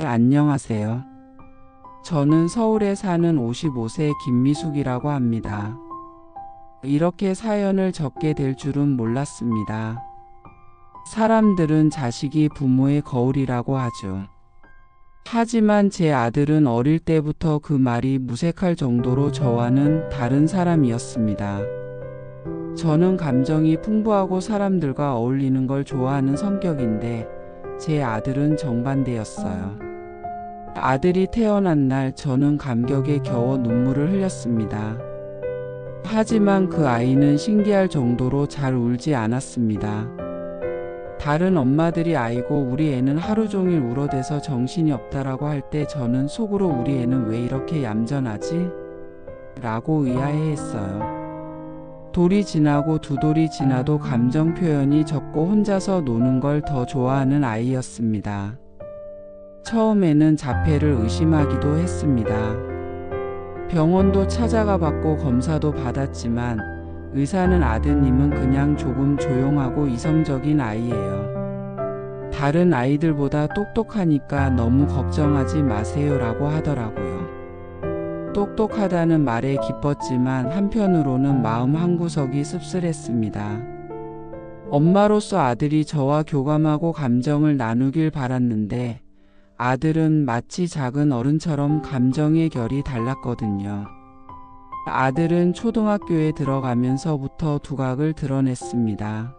안녕하세요. 저는 서울에 사는 55세 김미숙이라고 합니다. 이렇게 사연을 적게 될 줄은 몰랐습니다. 사람들은 자식이 부모의 거울이라고 하죠. 하지만 제 아들은 어릴 때부터 그 말이 무색할 정도로 저와는 다른 사람이었습니다. 저는 감정이 풍부하고 사람들과 어울리는 걸 좋아하는 성격인데 제 아들은 정반대였어요. 아들이 태어난 날 저는 감격에 겨워 눈물을 흘렸습니다. 하지만 그 아이는 신기할 정도로 잘 울지 않았습니다. 다른 엄마들이 아이고 우리 애는 하루 종일 울어대서 정신이 없다라고 할 때 저는 속으로 우리 애는 왜 이렇게 얌전하지? 라고 의아해했어요. 돌이 지나고 두 돌이 지나도 감정 표현이 적고 혼자서 노는 걸 더 좋아하는 아이였습니다. 처음에는 자폐를 의심하기도 했습니다. 병원도 찾아가 봤고 검사도 받았지만 의사는 아드님은 그냥 조금 조용하고 이성적인 아이예요. 다른 아이들보다 똑똑하니까 너무 걱정하지 마세요 라고 하더라고요. 똑똑하다는 말에 기뻤지만 한편으로는 마음 한구석이 씁쓸했습니다. 엄마로서 아들이 저와 교감하고 감정을 나누길 바랐는데 아들은 마치 작은 어른처럼 감정의 결이 달랐거든요. 아들은 초등학교에 들어가면서부터 두각을 드러냈습니다.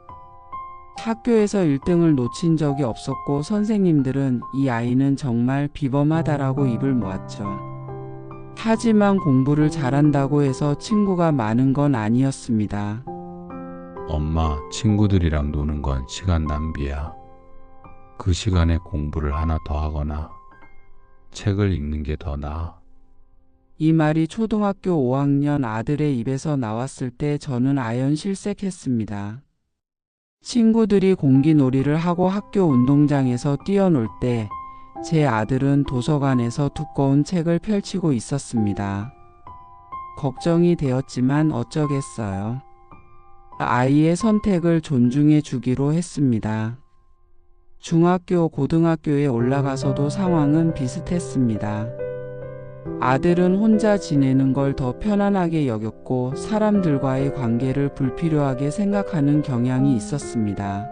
학교에서 1등을 놓친 적이 없었고 선생님들은 이 아이는 정말 비범하다라고 입을 모았죠. 하지만 공부를 잘한다고 해서 친구가 많은 건 아니었습니다. 엄마, 친구들이랑 노는 건 시간 낭비야. 그 시간에 공부를 하나 더 하거나 책을 읽는 게 더 나아. 이 말이 초등학교 5학년 아들의 입에서 나왔을 때 저는 아연실색했습니다. 친구들이 공기놀이를 하고 학교 운동장에서 뛰어놀 때 제 아들은 도서관에서 두꺼운 책을 펼치고 있었습니다. 걱정이 되었지만 어쩌겠어요. 아이의 선택을 존중해 주기로 했습니다. 중학교, 고등학교에 올라가서도 상황은 비슷했습니다. 아들은 혼자 지내는 걸 더 편안하게 여겼고 사람들과의 관계를 불필요하게 생각하는 경향이 있었습니다.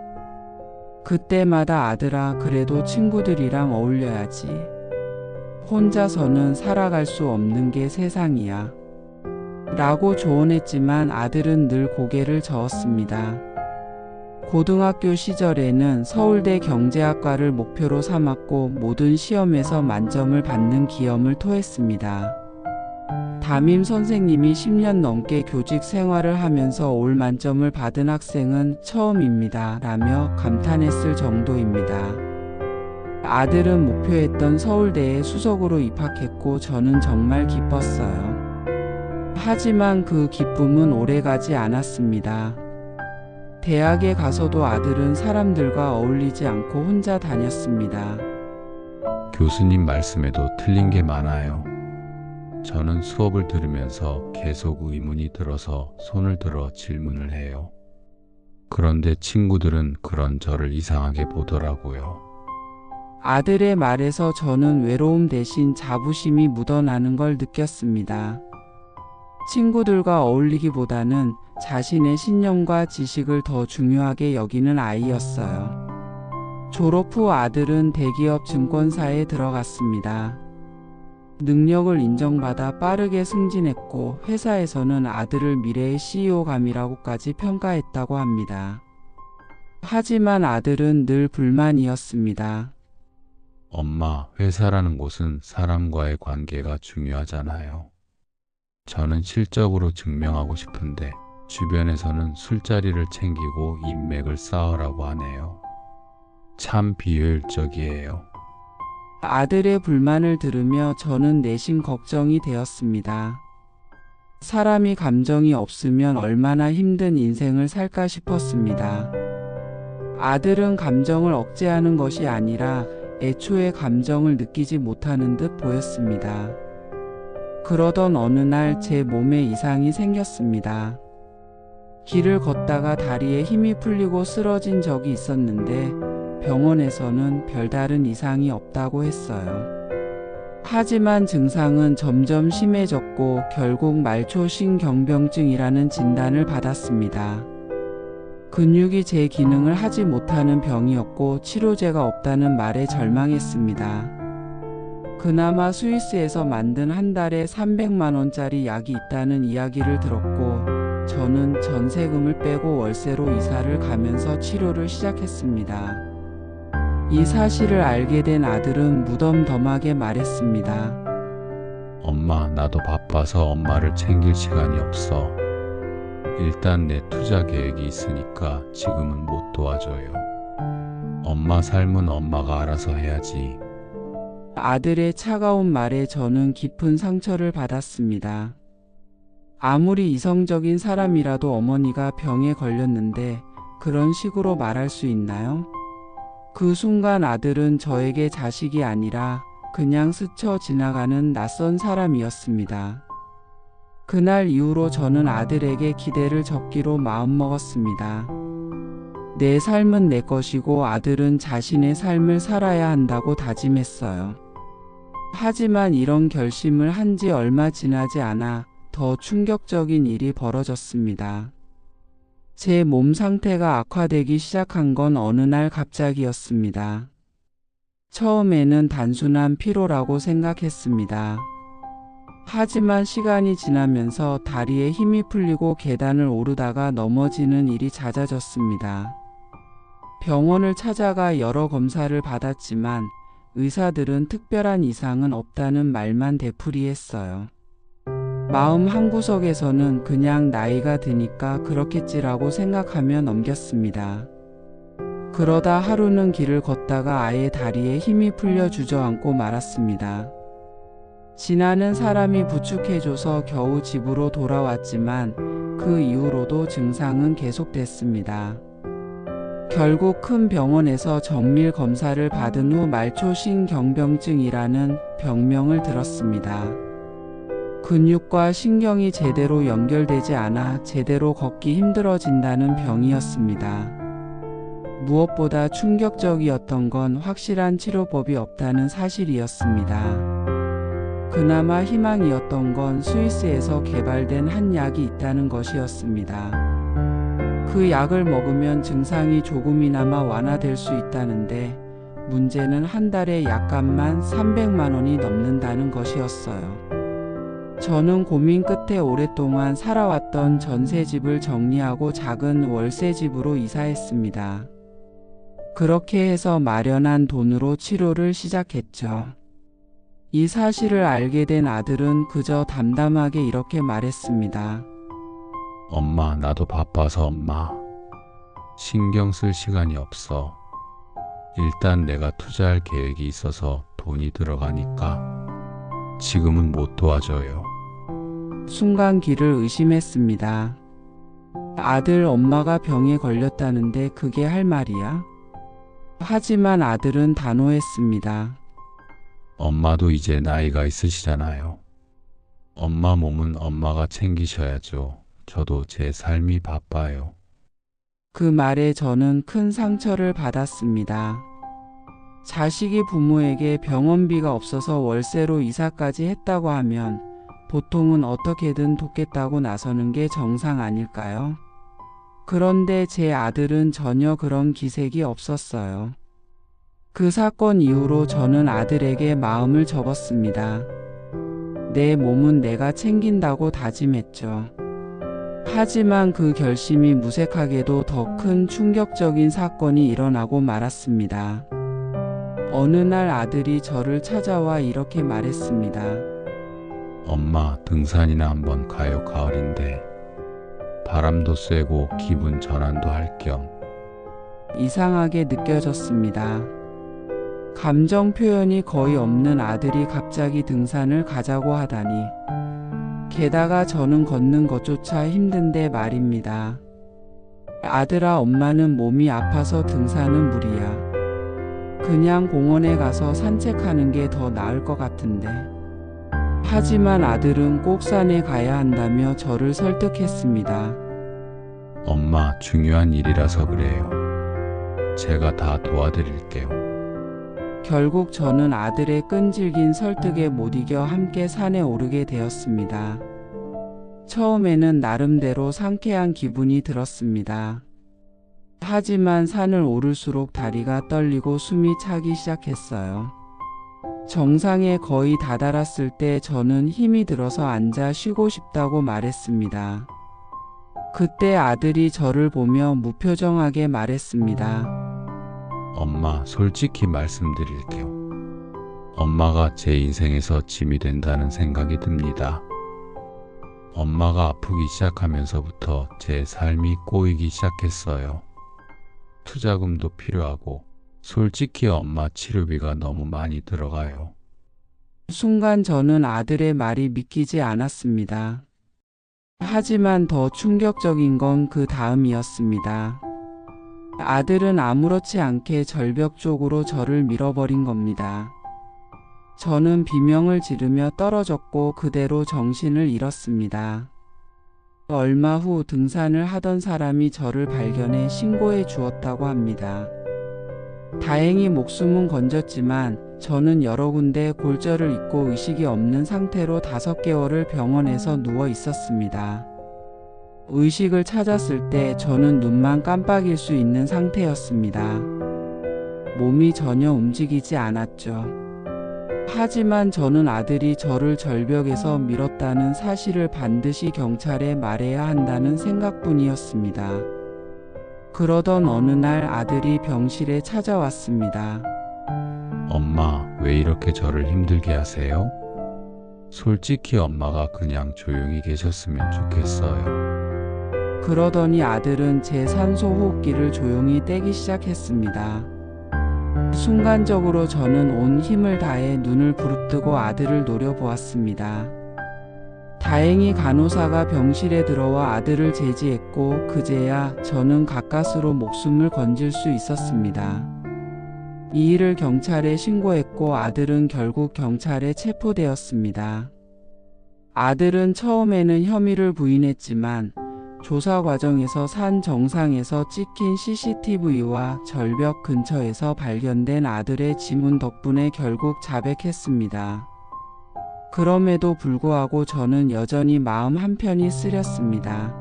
그때마다 아들아, 그래도 친구들이랑 어울려야지. 혼자서는 살아갈 수 없는 게 세상이야. 라고 조언했지만 아들은 늘 고개를 저었습니다. 고등학교 시절에는 서울대 경제학과를 목표로 삼았고 모든 시험에서 만점을 받는 기염을 토했습니다. 담임 선생님이 10년 넘게 교직 생활을 하면서 올 만점을 받은 학생은 처음입니다. 라며 감탄했을 정도입니다. 아들은 목표했던 서울대에 수석으로 입학했고 저는 정말 기뻤어요. 하지만 그 기쁨은 오래가지 않았습니다. 대학에 가서도 아들은 사람들과 어울리지 않고 혼자 다녔습니다. 교수님 말씀에도 틀린 게 많아요. 저는 수업을 들으면서 계속 의문이 들어서 손을 들어 질문을 해요. 그런데 친구들은 그런 저를 이상하게 보더라고요. 아들의 말에서 저는 외로움 대신 자부심이 묻어나는 걸 느꼈습니다. 친구들과 어울리기보다는 자신의 신념과 지식을 더 중요하게 여기는 아이였어요. 졸업 후 아들은 대기업 증권사에 들어갔습니다. 능력을 인정받아 빠르게 승진했고 회사에서는 아들을 미래의 CEO감이라고까지 평가했다고 합니다. 하지만 아들은 늘 불만이었습니다. 엄마, 회사라는 곳은 사람과의 관계가 중요하잖아요. 저는 실적으로 증명하고 싶은데 주변에서는 술자리를 챙기고 인맥을 쌓으라고 하네요. 참 비효율적이에요. 아들의 불만을 들으며 저는 내심 걱정이 되었습니다. 사람이 감정이 없으면 얼마나 힘든 인생을 살까 싶었습니다. 아들은 감정을 억제하는 것이 아니라 애초에 감정을 느끼지 못하는 듯 보였습니다. 그러던 어느 날 제 몸에 이상이 생겼습니다. 길을 걷다가 다리에 힘이 풀리고 쓰러진 적이 있었는데 병원에서는 별다른 이상이 없다고 했어요. 하지만 증상은 점점 심해졌고 결국 말초신경병증이라는 진단을 받았습니다. 근육이 제 기능을 하지 못하는 병이었고 치료제가 없다는 말에 절망했습니다. 그나마 스위스에서 만든 한 달에 300만 원짜리 약이 있다는 이야기를 들었고 저는 전세금을 빼고 월세로 이사를 가면서 치료를 시작했습니다. 이 사실을 알게 된 아들은 무덤덤하게 말했습니다. 엄마, 나도 바빠서 엄마를 챙길 시간이 없어. 일단 내 투자 계획이 있으니까 지금은 못 도와줘요. 엄마 삶은 엄마가 알아서 해야지. 아들의 차가운 말에 저는 깊은 상처를 받았습니다. 아무리 이성적인 사람이라도 어머니가 병에 걸렸는데 그런 식으로 말할 수 있나요? 그 순간 아들은 저에게 자식이 아니라 그냥 스쳐 지나가는 낯선 사람이었습니다. 그날 이후로 저는 아들에게 기대를 접기로 마음먹었습니다. 내 삶은 내 것이고 아들은 자신의 삶을 살아야 한다고 다짐했어요. 하지만 이런 결심을 한 지 얼마 지나지 않아 더 충격적인 일이 벌어졌습니다. 제 몸 상태가 악화되기 시작한 건 어느 날 갑자기였습니다. 처음에는 단순한 피로라고 생각했습니다. 하지만 시간이 지나면서 다리에 힘이 풀리고 계단을 오르다가 넘어지는 일이 잦아졌습니다. 병원을 찾아가 여러 검사를 받았지만 의사들은 특별한 이상은 없다는 말만 되풀이했어요. 마음 한구석에서는 그냥 나이가 드니까 그렇겠지라고 생각하며 넘겼습니다. 그러다 하루는 길을 걷다가 아예 다리에 힘이 풀려 주저앉고 말았습니다. 지나는 사람이 부축해줘서 겨우 집으로 돌아왔지만 그 이후로도 증상은 계속됐습니다. 결국 큰 병원에서 정밀 검사를 받은 후 말초신경병증이라는 병명을 들었습니다. 근육과 신경이 제대로 연결되지 않아 제대로 걷기 힘들어진다는 병이었습니다. 무엇보다 충격적이었던 건 확실한 치료법이 없다는 사실이었습니다. 그나마 희망이었던 건 스위스에서 개발된 한 약이 있다는 것이었습니다. 그 약을 먹으면 증상이 조금이나마 완화될 수 있다는데 문제는 한 달에 약값만 300만 원이 넘는다는 것이었어요. 저는 고민 끝에 오랫동안 살아왔던 전세집을 정리하고 작은 월세집으로 이사했습니다. 그렇게 해서 마련한 돈으로 치료를 시작했죠. 이 사실을 알게 된 아들은 그저 담담하게 이렇게 말했습니다. 엄마, 나도 바빠서 엄마. 신경 쓸 시간이 없어. 일단 내가 투자할 계획이 있어서 돈이 들어가니까 지금은 못 도와줘요. 순간 길을 의심했습니다. 아들, 엄마가 병에 걸렸다는데 그게 할 말이야? 하지만 아들은 단호했습니다. 엄마도 이제 나이가 있으시잖아요. 엄마 몸은 엄마가 챙기셔야죠. 저도 제 삶이 바빠요. 그 말에 저는 큰 상처를 받았습니다. 자식이 부모에게 병원비가 없어서 월세로 이사까지 했다고 하면 보통은 어떻게든 돕겠다고 나서는 게 정상 아닐까요? 그런데 제 아들은 전혀 그런 기색이 없었어요. 그 사건 이후로 저는 아들에게 마음을 접었습니다. 내 몸은 내가 챙긴다고 다짐했죠. 하지만 그 결심이 무색하게도 더 큰 충격적인 사건이 일어나고 말았습니다. 어느 날 아들이 저를 찾아와 이렇게 말했습니다. 엄마, 등산이나 한번 가요. 가을인데. 바람도 쐬고 기분 전환도 할 겸. 이상하게 느껴졌습니다. 감정 표현이 거의 없는 아들이 갑자기 등산을 가자고 하다니. 게다가 저는 걷는 것조차 힘든데 말입니다. 아들아, 엄마는 몸이 아파서 등산은 무리야. 그냥 공원에 가서 산책하는 게 더 나을 것 같은데. 하지만 아들은 꼭 산에 가야 한다며 저를 설득했습니다. 엄마, 중요한 일이라서 그래요. 제가 다 도와드릴게요. 결국 저는 아들의 끈질긴 설득에 못 이겨 함께 산에 오르게 되었습니다. 처음에는 나름대로 상쾌한 기분이 들었습니다. 하지만 산을 오를수록 다리가 떨리고 숨이 차기 시작했어요. 정상에 거의 다다랐을 때 저는 힘이 들어서 앉아 쉬고 싶다고 말했습니다. 그때 아들이 저를 보며 무표정하게 말했습니다. 엄마, 솔직히 말씀드릴게요. 엄마가 제 인생에서 짐이 된다는 생각이 듭니다. 엄마가 아프기 시작하면서부터 제 삶이 꼬이기 시작했어요. 투자금도 필요하고, 솔직히 엄마 치료비가 너무 많이 들어가요. 순간 저는 아들의 말이 믿기지 않았습니다. 하지만 더 충격적인 건 그 다음이었습니다. 아들은 아무렇지 않게 절벽 쪽으로 저를 밀어버린 겁니다. 저는 비명을 지르며 떨어졌고 그대로 정신을 잃었습니다. 얼마 후 등산을 하던 사람이 저를 발견해 신고해 주었다고 합니다. 다행히 목숨은 건졌지만 저는 여러 군데 골절을 입고 의식이 없는 상태로 5개월을 병원에서 누워 있었습니다. 의식을 찾았을 때 저는 눈만 깜빡일 수 있는 상태였습니다. 몸이 전혀 움직이지 않았죠. 하지만 저는 아들이 저를 절벽에서 밀었다는 사실을 반드시 경찰에 말해야 한다는 생각뿐이었습니다. 그러던 어느 날 아들이 병실에 찾아왔습니다. 엄마, 왜 이렇게 저를 힘들게 하세요? 솔직히 엄마가 그냥 조용히 계셨으면 좋겠어요. 그러더니 아들은 제 산소 호흡기를 조용히 떼기 시작했습니다. 순간적으로 저는 온 힘을 다해 눈을 부릅뜨고 아들을 노려보았습니다. 다행히 간호사가 병실에 들어와 아들을 제지했고 그제야 저는 가까스로 목숨을 건질 수 있었습니다. 이 일을 경찰에 신고했고 아들은 결국 경찰에 체포되었습니다. 아들은 처음에는 혐의를 부인했지만 조사 과정에서 산 정상에서 찍힌 CCTV와 절벽 근처에서 발견된 아들의 지문 덕분에 결국 자백했습니다. 그럼에도 불구하고 저는 여전히 마음 한편이 쓰렸습니다.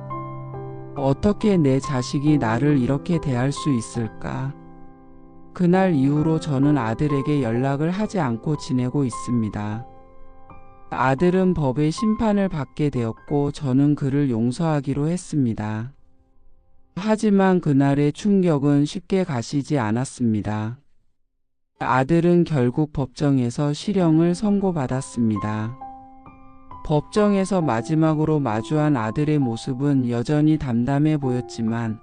어떻게 내 자식이 나를 이렇게 대할 수 있을까? 그날 이후로 저는 아들에게 연락을 하지 않고 지내고 있습니다. 아들은 법의 심판을 받게 되었고 저는 그를 용서하기로 했습니다. 하지만 그날의 충격은 쉽게 가시지 않았습니다. 아들은 결국 법정에서 실형을 선고받았습니다. 법정에서 마지막으로 마주한 아들의 모습은 여전히 담담해 보였지만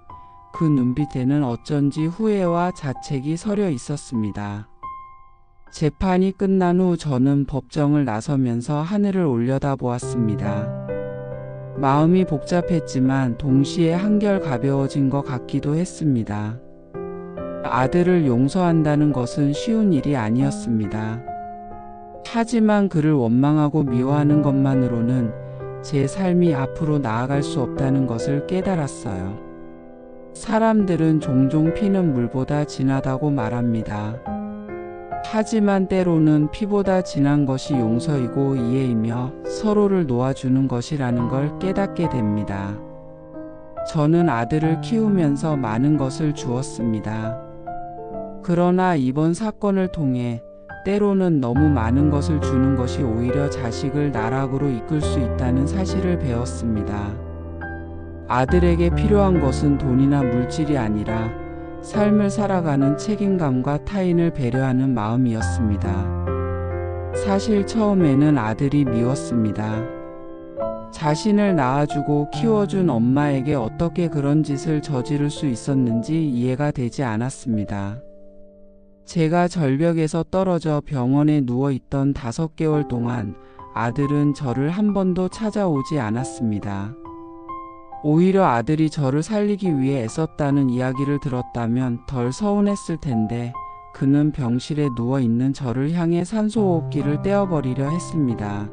그 눈빛에는 어쩐지 후회와 자책이 서려 있었습니다. 재판이 끝난 후 저는 법정을 나서면서 하늘을 올려다보았습니다. 마음이 복잡했지만 동시에 한결 가벼워진 것 같기도 했습니다. 아들을 용서한다는 것은 쉬운 일이 아니었습니다. 하지만 그를 원망하고 미워하는 것만으로는 제 삶이 앞으로 나아갈 수 없다는 것을 깨달았어요. 사람들은 종종 피는 물보다 진하다고 말합니다. 하지만 때로는 피보다 진한 것이 용서이고 이해이며 서로를 놓아주는 것이라는 걸 깨닫게 됩니다. 저는 아들을 키우면서 많은 것을 주었습니다. 그러나 이번 사건을 통해 때로는 너무 많은 것을 주는 것이 오히려 자식을 나락으로 이끌 수 있다는 사실을 배웠습니다. 아들에게 필요한 것은 돈이나 물질이 아니라 삶을 살아가는 책임감과 타인을 배려하는 마음이었습니다. 사실 처음에는 아들이 미웠습니다. 자신을 낳아주고 키워준 엄마에게 어떻게 그런 짓을 저지를 수 있었는지 이해가 되지 않았습니다. 제가 절벽에서 떨어져 병원에 누워있던 5개월 동안 아들은 저를 한 번도 찾아오지 않았습니다. 오히려 아들이 저를 살리기 위해 애썼다는 이야기를 들었다면 덜 서운했을 텐데 그는 병실에 누워있는 저를 향해 산소호흡기를 떼어버리려 했습니다.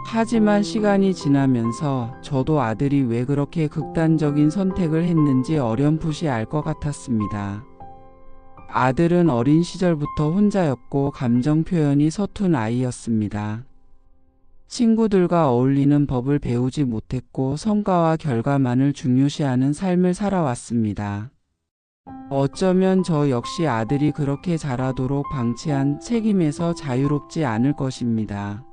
하지만 시간이 지나면서 저도 아들이 왜 그렇게 극단적인 선택을 했는지 어렴풋이 알 것 같았습니다. 아들은 어린 시절부터 혼자였고 감정 표현이 서툰 아이였습니다. 친구들과 어울리는 법을 배우지 못했고 성과와 결과만을 중요시하는 삶을 살아왔습니다. 어쩌면 저 역시 아들이 그렇게 자라도록 방치한 책임에서 자유롭지 않을 것입니다.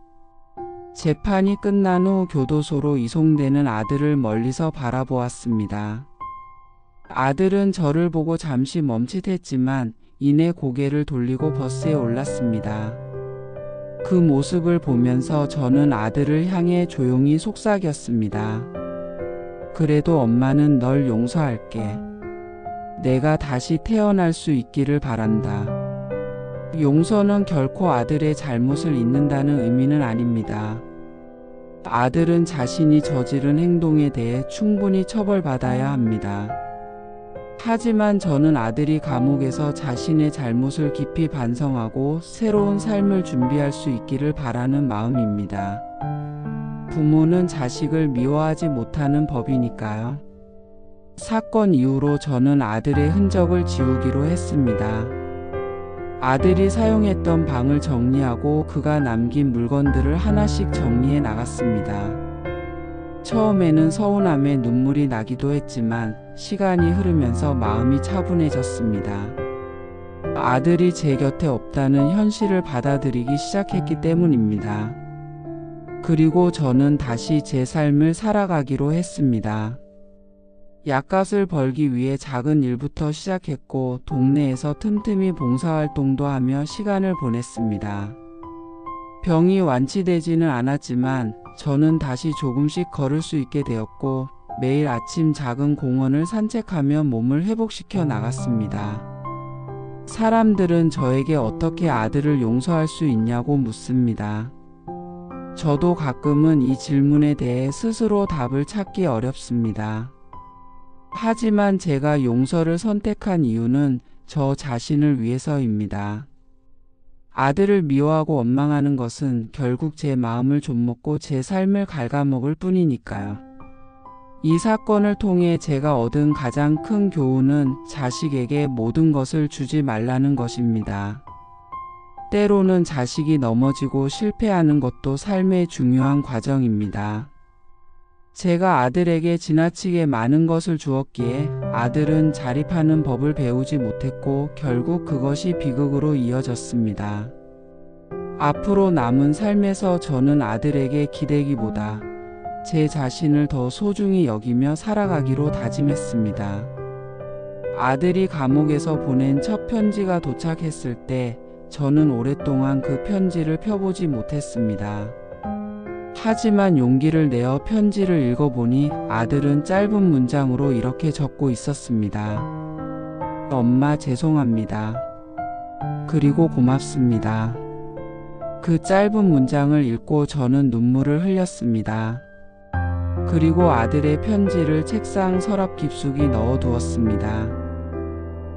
재판이 끝난 후 교도소로 이송되는 아들을 멀리서 바라보았습니다. 아들은 저를 보고 잠시 멈칫했지만 이내 고개를 돌리고 버스에 올랐습니다. 그 모습을 보면서 저는 아들을 향해 조용히 속삭였습니다. 그래도 엄마는 널 용서할게. 내가 다시 태어날 수 있기를 바란다. 용서는 결코 아들의 잘못을 잊는다는 의미는 아닙니다. 아들은 자신이 저지른 행동에 대해 충분히 처벌받아야 합니다. 하지만 저는 아들이 감옥에서 자신의 잘못을 깊이 반성하고 새로운 삶을 준비할 수 있기를 바라는 마음입니다. 부모는 자식을 미워하지 못하는 법이니까요. 사건 이후로 저는 아들의 흔적을 지우기로 했습니다. 아들이 사용했던 방을 정리하고 그가 남긴 물건들을 하나씩 정리해 나갔습니다. 처음에는 서운함에 눈물이 나기도 했지만 시간이 흐르면서 마음이 차분해졌습니다. 아들이 제 곁에 없다는 현실을 받아들이기 시작했기 때문입니다. 그리고 저는 다시 제 삶을 살아가기로 했습니다. 약값을 벌기 위해 작은 일부터 시작했고 동네에서 틈틈이 봉사활동도 하며 시간을 보냈습니다. 병이 완치되지는 않았지만 저는 다시 조금씩 걸을 수 있게 되었고 매일 아침 작은 공원을 산책하며 몸을 회복시켜 나갔습니다. 사람들은 저에게 어떻게 아들을 용서할 수 있냐고 묻습니다. 저도 가끔은 이 질문에 대해 스스로 답을 찾기 어렵습니다. 하지만 제가 용서를 선택한 이유는 저 자신을 위해서입니다. 아들을 미워하고 원망하는 것은 결국 제 마음을 좀먹고 제 삶을 갉아먹을 뿐이니까요. 이 사건을 통해 제가 얻은 가장 큰 교훈은 자식에게 모든 것을 주지 말라는 것입니다. 때로는 자식이 넘어지고 실패하는 것도 삶의 중요한 과정입니다. 제가 아들에게 지나치게 많은 것을 주었기에 아들은 자립하는 법을 배우지 못했고 결국 그것이 비극으로 이어졌습니다. 앞으로 남은 삶에서 저는 아들에게 기대기보다 제 자신을 더 소중히 여기며 살아가기로 다짐했습니다. 아들이 감옥에서 보낸 첫 편지가 도착했을 때 저는 오랫동안 그 편지를 펴보지 못했습니다. 하지만 용기를 내어 편지를 읽어보니 아들은 짧은 문장으로 이렇게 적고 있었습니다. 엄마 죄송합니다. 그리고 고맙습니다. 그 짧은 문장을 읽고 저는 눈물을 흘렸습니다. 그리고 아들의 편지를 책상 서랍 깊숙이 넣어두었습니다.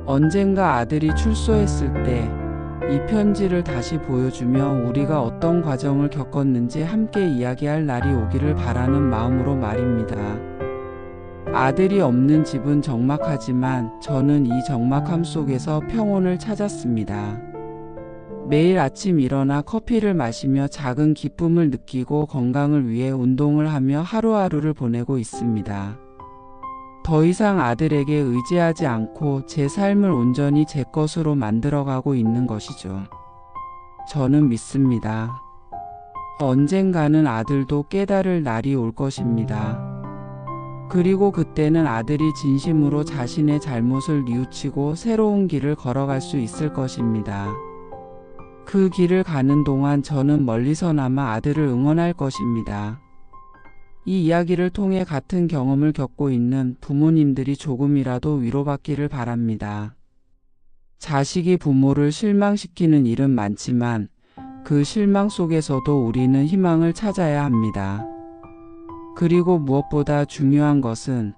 언젠가 아들이 출소했을 때 이 편지를 다시 보여주며 우리가 어떤 과정을 겪었는지 함께 이야기할 날이 오기를 바라는 마음으로 말입니다. 아들이 없는 집은 적막하지만 저는 이 적막함 속에서 평온을 찾았습니다. 매일 아침 일어나 커피를 마시며 작은 기쁨을 느끼고 건강을 위해 운동을 하며 하루하루를 보내고 있습니다. 더 이상 아들에게 의지하지 않고 제 삶을 온전히 제 것으로 만들어가고 있는 것이죠. 저는 믿습니다. 언젠가는 아들도 깨달을 날이 올 것입니다. 그리고 그때는 아들이 진심으로 자신의 잘못을 뉘우치고 새로운 길을 걸어갈 수 있을 것입니다. 그 길을 가는 동안 저는 멀리서나마 아들을 응원할 것입니다. 이 이야기를 통해 같은 경험을 겪고 있는 부모님들이 조금이라도 위로받기를 바랍니다. 자식이 부모를 실망시키는 일은 많지만 그 실망 속에서도 우리는 희망을 찾아야 합니다. 그리고 무엇보다 중요한 것은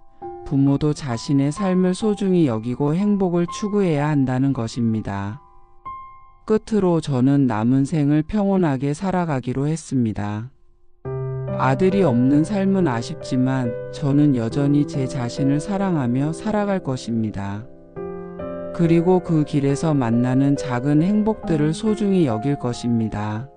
부모도 자신의 삶을 소중히 여기고 행복을 추구해야 한다는 것입니다. 끝으로 저는 남은 생을 평온하게 살아가기로 했습니다. 아들이 없는 삶은 아쉽지만 저는 여전히 제 자신을 사랑하며 살아갈 것입니다. 그리고 그 길에서 만나는 작은 행복들을 소중히 여길 것입니다.